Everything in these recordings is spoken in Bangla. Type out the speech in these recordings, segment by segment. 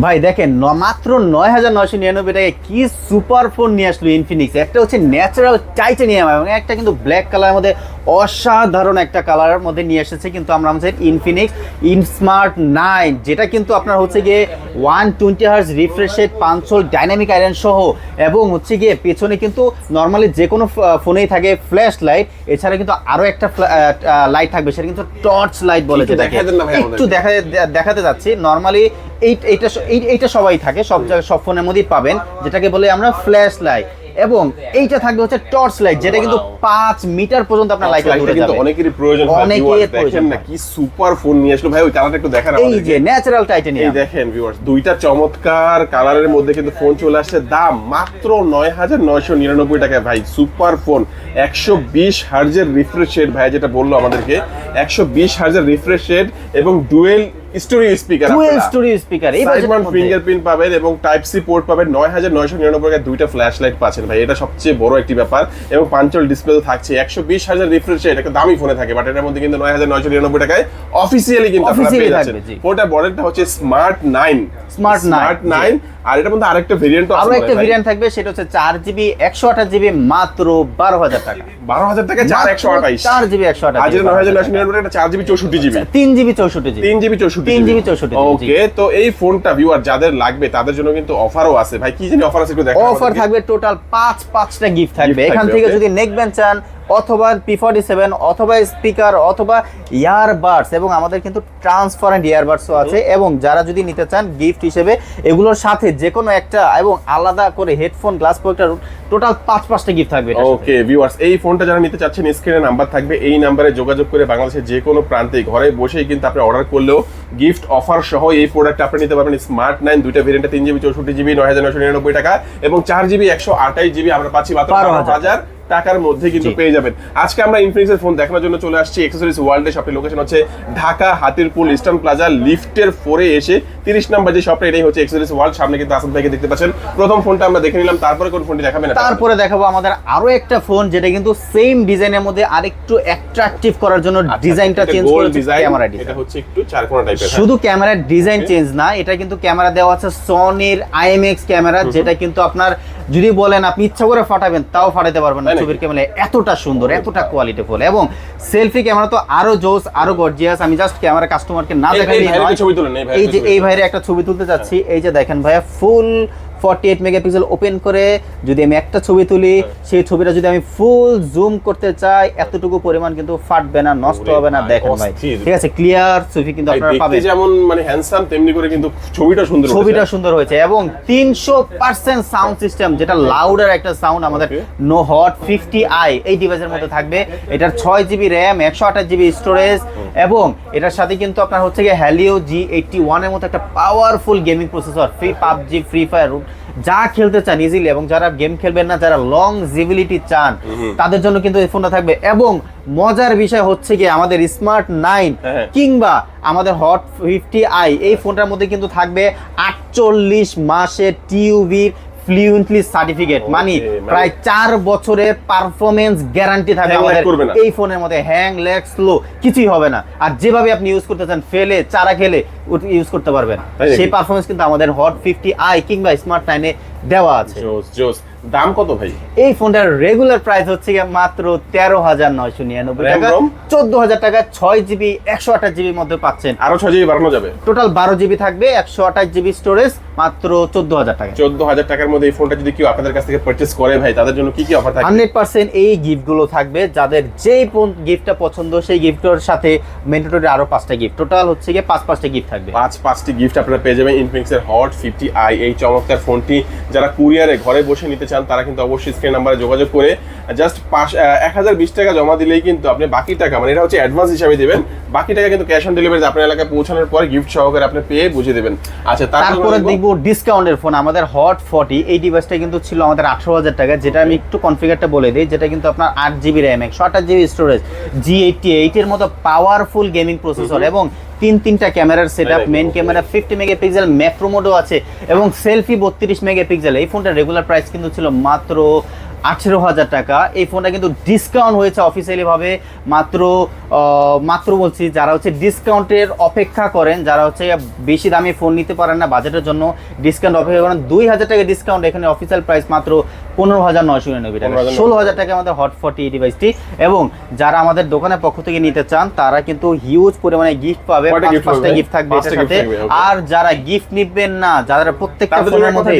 ভাই দেখেন মাত্র 9999 টাকায় কি সুপার ফোন নিয়ে আসলো ইনফিনিক্স। একটা হচ্ছে ন্যাচারাল টাইটানিয়াম এবং একটা কিন্তু ব্ল্যাক কালারের মধ্যে অসাধারণ একটা কালারের মধ্যে নিয়ে এসেছে কিন্তু আমরা আমাদের ইনফিনিক্স স্মার্ট 9, যেটা কিন্তু আপনার হচ্ছে গিয়ে 120 hertz refresh rate, 5 dynamic iron সহ, এবং হচ্ছে গিয়ে পেছনে কিন্তু নর্মালি যে কোনো ফোনেই থাকে ফ্ল্যাশ লাইট, এছাড়া কিন্তু আরো একটা লাইট থাকবে, সেটা কিন্তু টর্চ লাইট বলে, যেটাকে একটু দেখাতে যাচ্ছি। নর্মালি এইটা সবাই থাকে, সব জায়গায় সব ফোনের মধ্যেই পাবেন, যেটাকে বলে আমরা ফ্ল্যাশ লাইট, এবং এইটা থাকবে হচ্ছে টর্চ লাইট, যেটা কিন্তু 5 মিটার পর্যন্ত আপনার লাইট দূরে যাবে। অনেকেরই প্রয়োজন হয়, অনেকের প্রয়োজন না কি সুপার ফোন নিয়ে আসলো ভাই, ওই কালারটা একটু দেখান আমাদের। এই যে ন্যাচারাল টাইটানিয়াম, এই দেখেন ভিউয়ার্স, দুইটা চমৎকার কালারের মধ্যে কিন্তু ফোন চলে আসছে, দাম মাত্র 9999 টাকায় ভাই। সুপার ফোন, 120 হার্জের রিফ্রেশ রেট, ভাই যেটা বললো আমাদেরকে 120 হার্জের রিফ্রেশ রেট, এবং ডুয়েল স্টোরি স্পিকার, এই বাজেটের মধ্যে ফিঙ্গারপ্রিন্ট পাবেন এবং টাইপ সি পোর্ট পাবেন। 9999 টাকায় দুইটা ফ্ল্যাশ লাইট পাচ্ছেন ভাই, এটা সবচেয়ে বড় একটি ব্যাপার। এবং পাঞ্চল ডিসপ্লে তো থাকছে, 120 হার্জের রিফ্রেশ রেট, একটা দামি ফোনে থাকে, বাট এটার মধ্যে কিন্তু 9999 টাকায় অফিসিয়ালি কিন্তু আপনারা পেয়ে যাচ্ছেন। ফোনটা মডেলটা হচ্ছে স্মার্ট 9, আর এটার মধ্যে আরেকটা ভেরিয়েন্ট আছে, আরো একটা ভেরিয়েন্ট থাকবে, সেটা হচ্ছে 4GB 128GB মাত্র 12000 টাকা। 12000 টাকা 4/128, 4GB 128, আজ 9999 টাকা 4GB 64GB, 3GB 64GB, 3GB 64GB। ওকে, তো এই ফোনটা ভিউয়ার যাদের লাগবে তাদের জন্য কিন্তু অফারও আছে ভাই। কি জানি অফার আছে একটু দেখাও। অফার থাকবে টোটাল 5টা গিফট থাকবে। এখান থেকে যদি নেকব্যান্ড চান, অথবা P47, অথবা স্পিকার, অথবা ইয়ারবাডস, এবং আমাদের কিন্তু ট্রান্সপারেন্ট ইয়ারবাডসও আছে। এবং যারা যদি নিতে চান গিফট হিসেবে এগুলোর সাথে যে কোনো একটা এবং আলাদা করে হেডফোন, গ্লাস প্রোটেক্টর, টোটাল 5টা গিফট থাকবে। ওকে ভিউয়ার্স, এই ফোনটা যারা নিতে চাচ্ছেন স্ক্রিনে নাম্বার থাকবে, এই নাম্বারে যোগাযোগ করে বাংলাদেশের যে কোনো প্রান্তে ঘরে বসেই কিন্তু আপনি অর্ডার করলেও গিফট অফার সহ এই প্রোডাক্ট আপনি নিতে পারবেন। স্মার্ট 9 দুইটা ভেরিয়েন্টে 3GB 64GB 9999 টাকা, এবং 4GB 128GB আমরা পাচ্ছি মাত্র 12000 টাকার মধ্যে কিন্তু পেয়ে যাবেন। আজকে আমরা ইনফিনিক্সের ফোন দেখানোর জন্য চলে আসছি অ্যাকসেসরিজ ওয়ার্ল্ডে। শপের লোকেশন হচ্ছে ঢাকা হাতিরপুল ইস্টার্ন প্লাজা লিফটের 4-এ এসে 30 নম্বর যে শপটা, এটাই হচ্ছে অ্যাকসেসরিজ ওয়ার্ল্ড। সামনে কিন্তু আসাদ ভাইকে দেখতে পাচ্ছেন। প্রথম ফোনটা আমরা দেখে নিলাম, তারপরে কোন ফোনটি দেখাবেন? তারপরে দেখাবো আমাদের আরো একটা ফোন, যেটা কিন্তু সেম ডিজাইনের মধ্যে আরেকটু অ্যাট্রাকটিভ করার জন্য ডিজাইনটা চেঞ্জ করেছে। ক্যামেরা ডিজাইন, এটা হচ্ছে একটু চারকোনা টাইপের। শুধু ক্যামেরার ডিজাইন চেঞ্জ না, এটা কিন্তু ক্যামেরা দেওয়া আছে সনির IMX ক্যামেরা, যেটা কিন্তু আপনার যদি বলেন আপনি ইচ্ছা করে ফাটাবেন তাও ফাটাতে পারবেন না। ছবির ক্যামেরা এতটা সুন্দর, এতটা কোয়ালিটিফুল, এবং সেলফি ক্যামেরা তো আরো জোস, আরো গর্জিয়াস। আমি জাস্ট ক্যামেরা কাস্টমারকে না দেখাইলে নয়। এই যে এই ভাইয়ের একটা ছবি তুলতে যাচ্ছি, এই যে দেখেন ভাইয়া, ফুল 48 মেগাপিক্সেল ওপেন করে যদি আমি একটা ছবি তুলি, সেই ছবিটা যদি আমি ফুল জুম করতে চাই, এতটুকু পরিমাণ কিন্তু ফাটবে না, নষ্ট হবে না। দেখেন ভাই, ঠিক আছে, ক্লিয়ার ছবি কিন্তু আপনারা পাবেন। যেমন মানে হ্যান্ডসাম, তেমনি করে কিন্তু ছবিটা সুন্দর হয়েছে। এবং 300% সাউন্ড সিস্টেম, যেটা লাউডার একটা সাউন্ড আমাদের নো হট 50i এই ডিভাইসের মধ্যে থাকবে। এটার 6GB র্যাম, 128GB স্টোরেজ, এবং এটার সাথে কিন্তু আপনার হচ্ছে গিয়ে Helio G81 এর মতো একটা powerful gaming processor. PUBG, free fire যা খেলতে চান ইজিলি, এবং যারা গেম খেলবেন না, যারা লং জিবিলিটি চান, তাদের জন্য কিন্তু এই ফোনটা থাকবে। এবং মজার বিষয় হচ্ছে কি, আমাদের স্মার্ট 9 কিংবা আমাদের হট 50i এই ফোনটার মধ্যে কিন্তু থাকবে 48 মাসের টিউবির ফ্লুয়েন্টলি সার্টিফিকেট, মানে প্রায় 4 বছরের পারফরমেন্স গ্যারান্টি থাকবে আমাদের এই ফোনের মধ্যে। হ্যাং, ল্যাগ, স্লো কিছুই হবে না। আর যেভাবে আপনি ইউজ করতে চান, ফেলে চারা খেলে ইউজ করতে পারবেন, সেই পারফরমেন্স কিন্তু আমাদের হট 50i কিংবা স্মার্ট 9 এ দেওয়া আছে। দাম কত ভাই? এই ফোনটার রেগুলার প্রাইস হচ্ছে মাত্র 13999 টাকা, 14000 টাকা। 6GB 128GB মধ্যে পাচ্ছেন, আরো 6GB বাড়ানো যাবে, টোটাল 12GB থাকবে, 128GB স্টোরেজ, মাত্র 14000 টাকা। 14000 টাকার মধ্যে এই ফোনটা যদি কেউ আপনাদের কাছ থেকে পারচেজ করে ভাই, তাদের জন্য কি কি অফার থাকবে? 100% এই গিফটগুলো থাকবে। যাদের যেই গিফটটা পছন্দ, সেই গিফটের সাথে ম্যান্ডেটরি আরো 5টা গিফট, টোটাল হচ্ছে 5টি গিফট থাকবে। 5টি গিফট আপনারা পেয়ে যাবেন ইনফিনিক্সের হট 50i এই চমৎকার ফোনটি। যারা কুরিয়ারে ঘরে বসে নিতে চান, তারা কিন্তু অবশ্যই স্ক্রিন নাম্বারে যোগাযোগ করে জাস্ট 1020 টাকা জমা দিলেই কিন্তু আপনি বাকি টাকা, মানে এটা হচ্ছে অ্যাডভান্স হিসাবে দিবেন, বাকি টাকা কিন্তু ক্যাশ অন ডেলিভারি আপনার এলাকায় পৌঁছানোর পরে গিফট সহকারে আপনি পেয়ে বুঝিয়ে দেবেন। আচ্ছা, তারপরে দেখবো ডিসকাউন্টের ফোন। আমাদের হট 40 এই ডিভাইসটা কিন্তু ছিল আমাদের 18000 টাকা, যেটা আমি একটু কনফিগারটা বলে দিই, যেটা কিন্তু আপনার 8GB RAM, 128GB storage, G88 এর মতো পাওয়ারফুল গেমিং প্রসেসর, এবং তিনটা ক্যামেরার setup. Main camera 50 megapixel, macro মোডও আছে, এবং সেলফি 32 মেগাপিক্সেল। এই ফোনটার রেগুলার প্রাইস কিন্তু ছিল মাত্র 18,000 টাকা। এই ফোনটা কিন্তু ডিসকাউন্ট হয়েছে অফিসিয়ালি ভাবে মাত্র বলছি, যারা হচ্ছে ডিসকাউন্টের অপেক্ষা করেন, যারা হচ্ছে বেশি দামি ফোন নিতে পারেন না বাজেটের জন্য, ডিসকাউন্ট অপেক্ষা করেন, 2,000 টাকা ডিসকাউন্ট। এখানে অফিসিয়াল প্রাইস মাত্র 15,999 টাকা, 16,000 টাকা আমাদের হট 40 ডিভাইসটি। এবং যারা আমাদের দোকানের পক্ষ থেকে নিতে চান তারা কিন্তু হিউজ পরিমাণে গিফট পাবে, 5টা গিফট থাকবে এটার সাথে। আর যারা গিফট নিবেন না, যারা প্রত্যেকটা ফোনের মধ্যে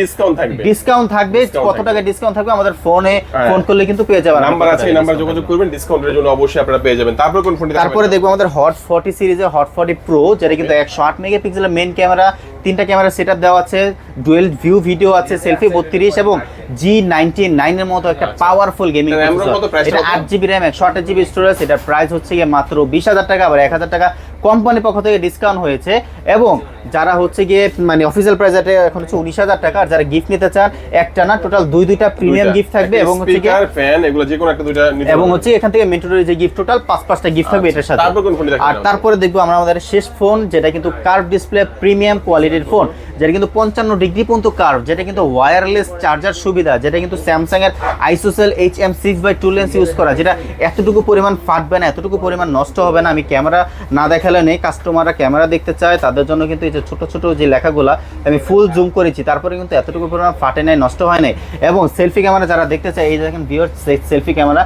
ডিসকাউন্ট থাকবে, কত টাকা ডিসকাউন্ট থাকবে আমাদের ফোনে ফোন করলে কিন্তু পেয়ে যাবেন। নাম্বার আছে, এই নাম্বার যোগাযোগ করবেন, ডিসকাউন্টের জন্য অবশ্যই আপনারা পেয়ে যাবেন। তারপর কোন ফোনটি? তারপরে দেখবো আমাদের হট 40 সিরিজের হট 40 প্রো, যেটা কিন্তু 108 মেগাপিক্সেলের মেইন ক্যামেরা, 3টা ক্যামেরা সেটআপ দেওয়া আছে, ডুয়েল ভিউ ভিডিও আছে, সেলফি 32 এবং G99 এর মতো একটা পাওয়ারফুল গেমিং প্রসেসর। এটা 8GB RAM 128GB স্টোরেজ। এটার প্রাইস হচ্ছে গিয়ে মাত্র 20,000 টাকা, আবার 1,000 টাকা কোম্পানির পক্ষ থেকে ডিসকাউন্ট হয়েছে। এবং যারা হচ্ছে গিয়ে মানে অফিসিয়াল প্রাইস এটা এখন হচ্ছে 19,000 টাকা। আর যারা গিফট নিতে চান একটা না টোটাল দুইটা প্রিমিয়াম গিফট থাকবে, এবং হচ্ছে স্পিকার ফ্যান এগুলো যে কোনো একটা দুইটা নিতে এবং হচ্ছে এখান থেকে মেন্টরের যে গিফট টোটাল 5টা গিফট থাকবে এটার সাথে। তারপর কোন ফোনটি দেখবেন? আর তারপরে দেখবো আমরা আমাদের শেষ ফোন, যেটা কিন্তু কার্ভ ডিসপ্লে প্রিমিয়াম কোয়ালিটির ফোন, যেটা কিন্তু 55 ডিগ্রি পর্যন্ত কার্ভ, যেটা কিন্তু ওয়্যারলেস চার্জার সুবিধা, যেটা কিন্তু স্যামসাং এর আইসোসেল HM6/2 লেন্স ইউজ করা, যেটা এতটুকু পরিমাণ ফাটবে না, এতটুকু পরিমাণ নষ্ট হবে না। আমি ক্যামেরা না দেখালে নেই, কাস্টমাররা ক্যামেরা দেখতে চায়, তাদের জন্য কিন্তু এই যে ছোট ছোট যে লেখাগুলা আমি ফুল জুম করেছি, তারপরে কিন্তু এতটুকু পরিমাণ ফাটে নাই, নষ্ট হয় নাই। এবং সেলফি ক্যামেরা যারা দেখতে চায়, এই দেখেন ভিউয়ার্স, সেলফি ক্যামেরা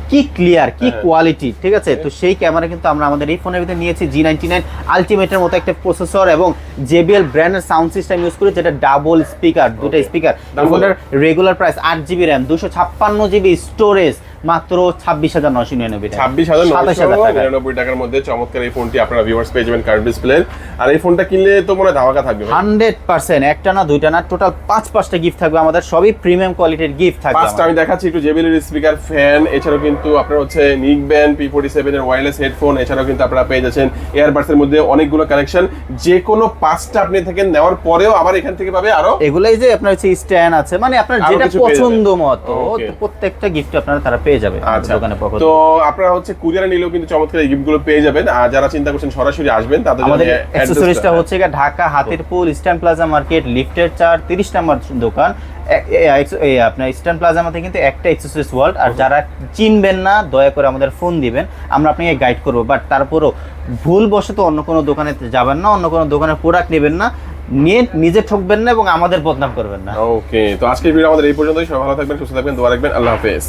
কি ক্লিয়ার, কি কোয়ালিটি, ঠিক আছে। তো সেই ক্যামেরা কিন্তু আমরা আমাদের এই ফোনের ভিতরে নিয়েছি। G99 আলটিমেটের মতো একটা প্রসেসর এবং JBL ব্র্যান্ডের সাউন্ড সিস্টেম ইউজ করে, যেটা ডাবল স্পিকার, দুটো স্পিকার। ফোনের regular price 8GB RAM 256GB storage, মাত্র 26,999 টাকা, 26,999 টাকার মধ্যে চমৎকার এই ফোনটি আপনারা ভিউয়ার্স পেয়ে যাবেন কার্ভ ডিসপ্লে। আর এই ফোনটা কিনলে তো মনে হয় ধামাকা থাকবে 100%, একটা না দুইটা না টোটাল 5টা গিফট থাকবে আমাদের, সবই প্রিমিয়াম কোয়ালিটির গিফট থাকবে। ফার্স্ট আমি দেখাচ্ছি একটু JBL এর স্পিকার ফ্যান, এছাড়াও কিন্তু আপনারা হচ্ছে নিক ব্যান্ড P47 এর ওয়্যারলেস হেডফোন, এছাড়াও কিন্তু আপনারা পেয়ে যাচ্ছেন এয়ারবাডস এর মধ্যে অনেকগুলো কালেকশন। যে কোনো 5টা আপনি থেকে নেওয়ার পরেও আবার এখান থেকে পাবে আরো এগুলাই যে আপনার হচ্ছে স্ট্যান্ড আছে, মানে আপনার যেটা পছন্দ মতো প্রত্যেকটা গিফট আপনারা তারা পেয়ে যাবে দোকানের পক্ষ থেকে। তো আপনারা হচ্ছে কুরিয়ারে নিলেও কিন্তু চমৎকার এই গিফটগুলো পেয়ে যাবেন। আর যারা চিন্তা করছেন সরাসরি আসবেন তাদের জন্য অ্যাকসেসরিজটা হচ্ছে Dhaka Hatirpool eastern plaza market লিফটের 30 নম্বর দোকান। আপনার ইস্টার্ন প্লাজার মধ্যে কিন্তু একটা অ্যাকসেসরিজ ওয়ার্ল্ড। আর যারা চিনবেন না দয়া করে আমাদের ফোন দিবেন, আমরা আপনাকে গাইড করবো। বাট তারপরও ভুলবশত অন্য কোনো দোকানে যাবেন না, অন্য কোনো দোকানের প্রোডাক্ট নেবেন না, নিয়ে নিজে ঠকবেন না এবং আমাদের বদনাম করবেন না। ওকে, তো আজকের ভিডিও আমাদের এই পর্যন্তই। সবাই ভালো থাকবেন, সুস্থ থাকবেন, দোয়া রাখবেন। আল্লাহ হাফেজ।